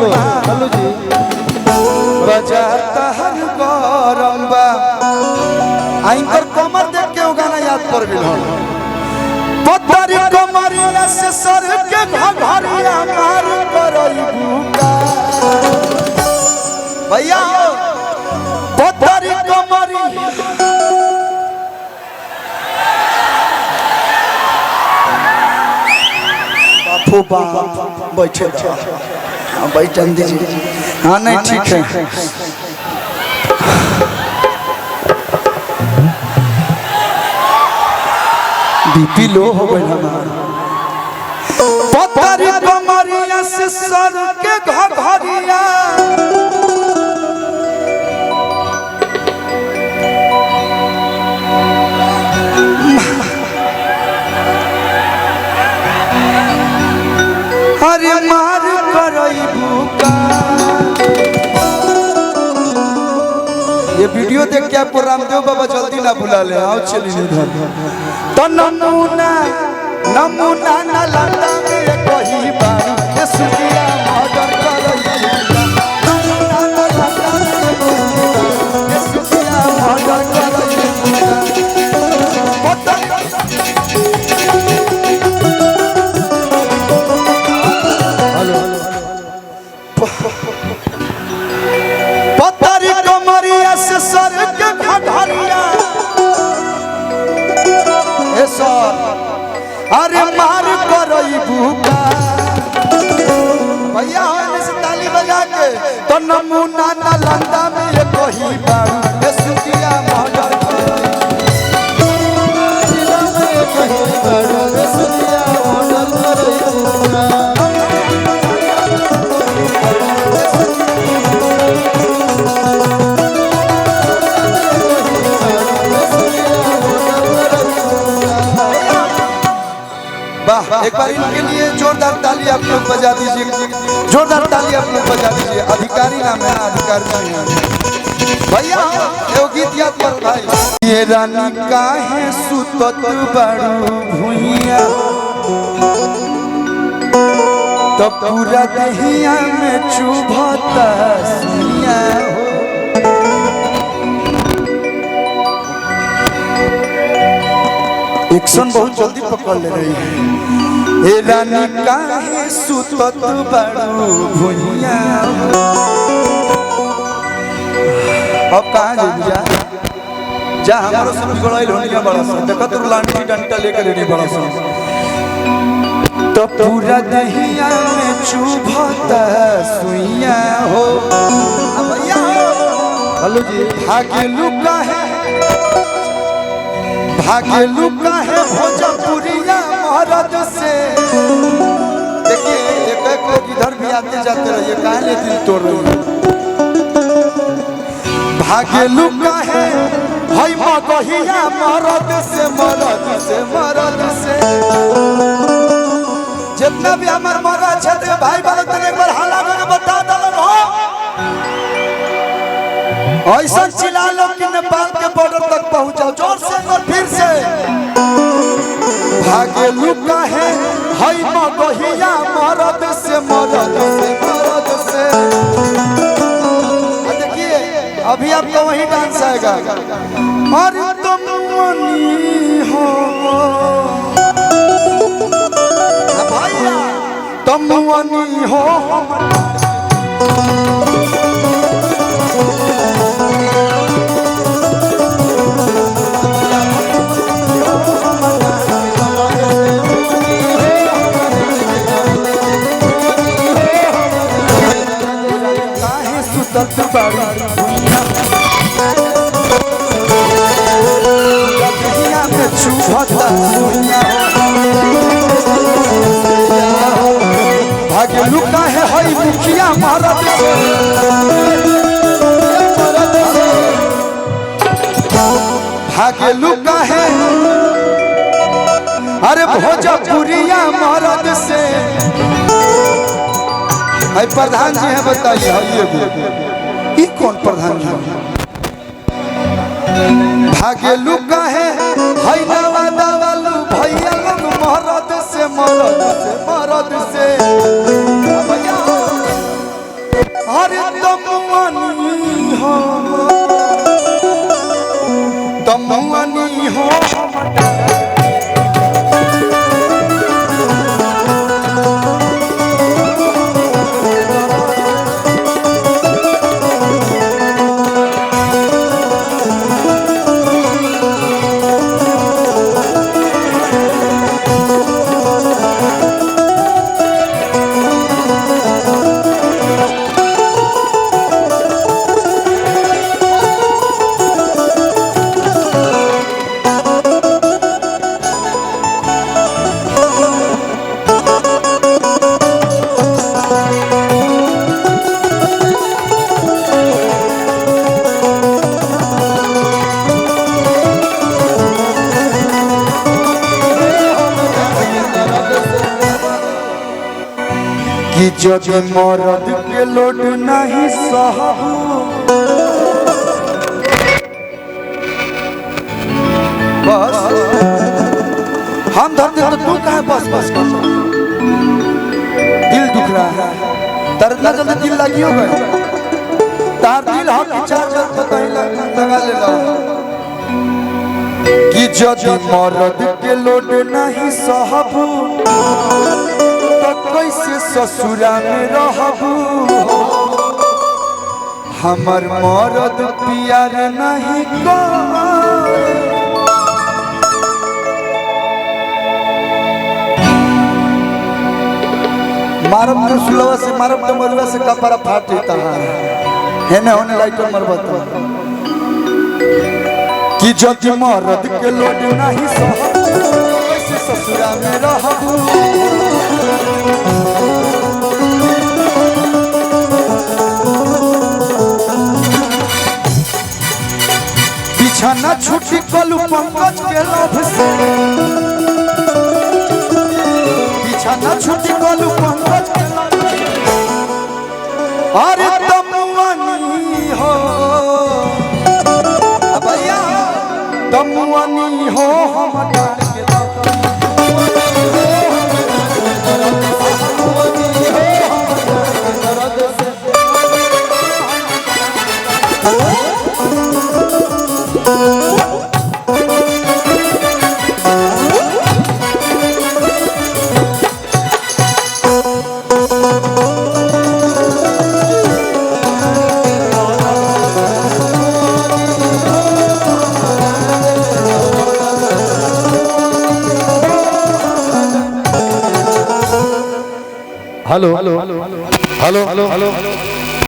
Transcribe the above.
Hello जी बजाता हर गरम्बा आइंकर कमर देख के गाना याद कर बिल पत्थरी कमरिया से सर के घघरिया मार करई भूका भैया पत्थरी कमरिया बापू बाप बैठे बैठन दीजिए। हाँ नहीं ठीक है बीपी लो हो गई हमारा पत्थरी कमरिया से सर के घघरिया अरे मार करई भूका। ये वीडियो देख के आपको रामदेव बाबा जल्दी ना बुला ले आओ चलिए इधर तो नमूना नमूना ना लंदा में कही बार ये सुनिया मर्डर करई नमूना ना लंदा में ये सुनिया मर्डर करई पत्थरी कमरिया से सर के घघरिया ए सर अरे मार करई भूका भैया होने से ताली बजा के तो नमूना नालंदा में ये कही बारू ए सुतिया मर्डर जिला में कही बारू ए सुतिया मर्डर करई एक बार इनके लिए जोरदार ताली आप लोग बजा दीजिए। जोरदार ताली आप लोग बजा दीजिए। अधिकारी नाम है अधिकारी भैया एगो गीत याद कर भाई ये रानी काहे सुतत बारू भुइया तो पूरा दहिया में चुभता सुइया हो एक्शन बहुत जल्दी पकड़ ले रही है ए रानी काहे सुतत बारू भुइया अब कहाँ जा जा हमारो सब बिगड़ाइल होने बड़ा सा देखा तो लाठी डंडा लेकर रेडी बड़ा सा तो पूरा दहिया में चुभता सुइया हो भैया हेलो जी भाग्य लुका है भोजपुरिया महाराज से देखिए एक एक लोग इधर भी आते जाते रहिए काहे दिल तोड़ रहे भाग्य लुका है हई मगहिया मरद से जितना भी हमार मरा क्षेत्र भाई वाले तक एक बार हाला करके बता दलन हो ऐसा चिल्ला लो कि नेपाल के बॉर्डर तक पहुंचाओ जोर से और फिर से भाग्य लुका है हई मगहिया मरद से देखिए अभी आपको वही डांस आएगा अरे तुम मनी हो भैया तुम मनी हो भाग्य लुका है हई मुखिया महाराज भाग्य लुका है अरे भोजपुरिया महाराज से भाई प्रधान जी है बताइए ये कौन प्रधान जी भाग्य लुका है हई नवादा वालू भैया लोग मरद से अरे तमुआनी हो कि जब मरद के लोड नहीं सहबू बस हम धरते तो तू कहाँ बस बस कर दिल दुख रहा है तर इतना जल्दी दिल लगी हो गए तार दिल हम चार लगा ले कि जब मरद के लोड नहीं सहबू कैसे ससुरा में रहबू हमर मरद प्यार नहीं मारब तो सुलवा से मारब तो मरुआ से कपड़ा फाट देता है ना होने लाइटर मरबत कि जब मरद के लोड नहीं सहबू कैसे ससुरा में रहबू बिछाना छुट्टी कलू पंकज के लोभ से बिछाना छुट्टी कलू पंकज के लोभ से अरे तमुआनी हो भैया तमुआनी हो हम डाल के hello hello hello hello hello